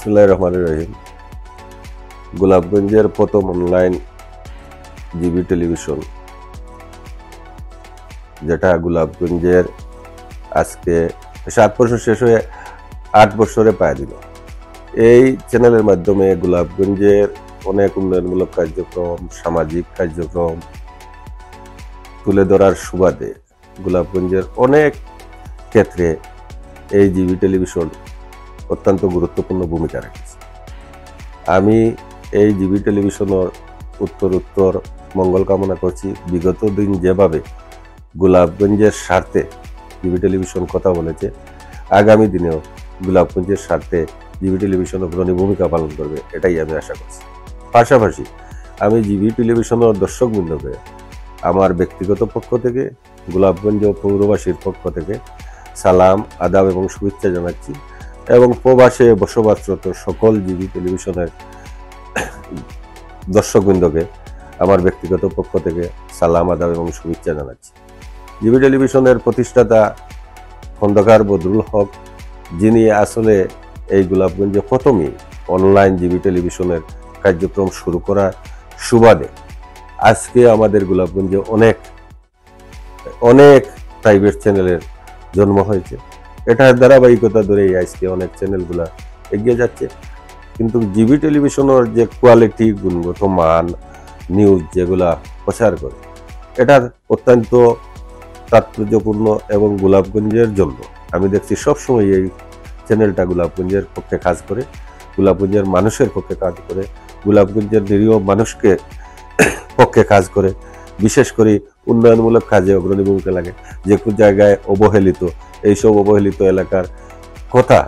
বিসমিল্লাহির রহমানির রহিম। গোলাপগঞ্জের প্রথম অনলাইন জিবি টেলিভিশন, যেটা গোলাপগঞ্জের আজকে 7 বছর শেষ হয়ে 8 বছরে পায় দিল। এই চ্যানেলের মাধ্যমে গোলাপগঞ্জের অনেক উন্নয়নমূলক কার্যক্রম, সামাজিক কার্যক্রম তুলে ধরার সুবাদে গোলাপগঞ্জের অনেক ক্ষেত্রে এই জিবি টেলিভিশন অত্যন্ত গুরুত্বপূর্ণ ভূমিকা রেখেছে। আমি এই জিবি টেলিভিশনের উত্তর মঙ্গল কামনা করছি। বিগত দিন যেভাবে গোলাপগঞ্জের স্বার্থে জিবি টেলিভিশন কথা বলেছে, আগামী দিনেও গোলাপগঞ্জের স্বার্থে জিবি টেলিভিশন অগ্রণী ভূমিকা পালন করবে, এটাই আমি আশা করছি। পাশাপাশি আমি জিবি টেলিভিশনের দর্শকবৃন্দকে আমার ব্যক্তিগত পক্ষ থেকে, গোলাপগঞ্জ পৌরবাসীর পক্ষ থেকে সালাম, আদাব এবং শুভেচ্ছা জানাচ্ছি এবং প্রবাসে বসবাসরত সকল জিবি টেলিভিশনের দর্শকবৃন্দকে আমার ব্যক্তিগত পক্ষ থেকে সালাম, আদাব এবং শুভেচ্ছা জানাচ্ছি। জিবি টেলিভিশনের প্রতিষ্ঠাতা খন্দকার বদরুল হক, যিনি আসলে এই গোলাপগঞ্জে প্রথমেই অনলাইন জিবি টেলিভিশনের কার্যক্রম শুরু করার সুবাদে আজকে আমাদের গোলাপগঞ্জে অনেক প্রাইভেট চ্যানেলের জন্ম হয়েছে। এটার ধারাবাহিকতা ধরেই আজকে অনেক চ্যানেলগুলা এগিয়ে যাচ্ছে। কিন্তু জিবি টেলিভিশনের যে কোয়ালিটি, গুণগত মান, নিউজ যেগুলা প্রচার করে, এটা অত্যন্ত তাৎপর্যপূর্ণ এবং গোলাপগঞ্জের জন্য আমি দেখছি সবসময় এই চ্যানেলটা গোলাপগঞ্জের পক্ষে কাজ করে, গোলাপগঞ্জের মানুষের পক্ষে কাজ করে, গোলাপগঞ্জের নিরীহ মানুষকে পক্ষে কাজ করে, বিশেষ করে উন্নয়নমূলক কাজে অগ্রণী ভূমিকা লাগে। যে কোন জায়গায় অবহেলিত, এইসব অবহেলিত এলাকার কথা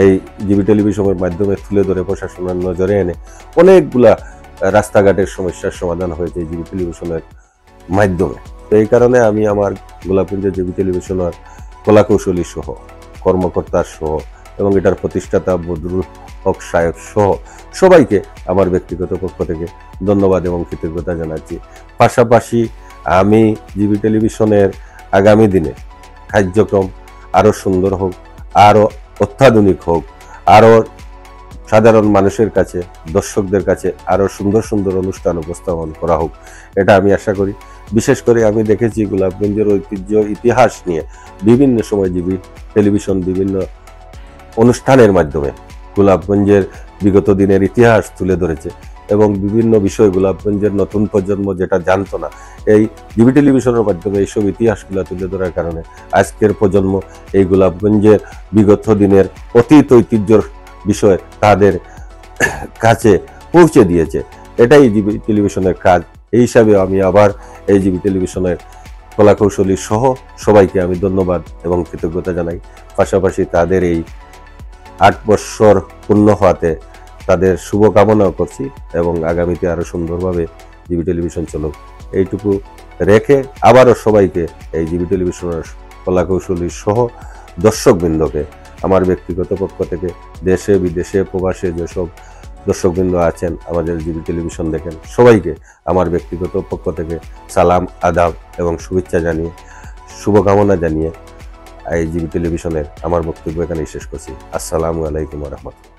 এই জিবি টেলিভিশনের মাধ্যমে তুলে ধরে প্রশাসনের নজরে এনে অনেকগুলা রাস্তাঘাটের সমস্যার সমাধান হয়েছে জিবি টেলিভিশনের মাধ্যমে। তো এই কারণে আমি আমার গোলাপগঞ্জের জিবি টেলিভিশনের কলাকৌশলী সহ, কর্মকর্তা সহ এবং এটার প্রতিষ্ঠাতা বদরুল হক সাহেব সহ সবাইকে আমার ব্যক্তিগত পক্ষ থেকে ধন্যবাদ এবং কৃতজ্ঞতা জানাচ্ছি। পাশাপাশি আমি জিবি টেলিভিশনের আগামী দিনে কার্যক্রম আরও সুন্দর হোক, আরও অত্যাধুনিক হোক, আরও সাধারণ মানুষের কাছে, দর্শকদের কাছে আরও সুন্দর সুন্দর অনুষ্ঠান উপস্থাপন করা হোক, এটা আমি আশা করি। বিশেষ করে আমি দেখেছি গোলাপগঞ্জের ঐতিহ্য, ইতিহাস নিয়ে বিভিন্ন সময় জিবি টেলিভিশন বিভিন্ন অনুষ্ঠানের মাধ্যমে গোলাপগঞ্জের বিগত দিনের ইতিহাস তুলে ধরেছে এবং বিভিন্ন বিষয় গোলাপগঞ্জের নতুন প্রজন্ম যেটা জানতো না, এই জিবি টেলিভিশনের মাধ্যমে এইসব ইতিহাসগুলো তুলে ধরার কারণে আজকের প্রজন্ম এই গোলাপগঞ্জের বিগত দিনের অতীত ঐতিহ্যর বিষয় তাদের কাছে পৌঁছে দিয়েছে। এটাই জিবি টেলিভিশনের কাজ। এই হিসাবে আমি আবার এই জিবি টেলিভিশনের কলাকৌশলী সহ সবাইকে আমি ধন্যবাদ এবং কৃতজ্ঞতা জানাই। পাশাপাশি তাদের এই 8 বছর পূর্ণ হওয়াতে তাদের শুভকামনাও করছি এবং আগামীতে আরও সুন্দরভাবে জিবি টেলিভিশন চলুক, এইটুকু রেখে আবারও সবাইকে এই জিবি টেলিভিশনের কলাকৌশলী সহ দর্শকবৃন্দকে আমার ব্যক্তিগত পক্ষ থেকে দেশে বিদেশে প্রবাসে যেসব দর্শকবৃন্দ আছেন আমাদের জিবি টেলিভিশন দেখেন, সবাইকে আমার ব্যক্তিগত পক্ষ থেকে সালাম, আদাব এবং শুভেচ্ছা জানিয়ে, শুভকামনা জানিয়ে এই জিবি টেলিভিশনের আমার বক্তব্য এখানেই শেষ করছি। আসসালামু আলাইকুম ওয়া রাহমাতুল্লাহ।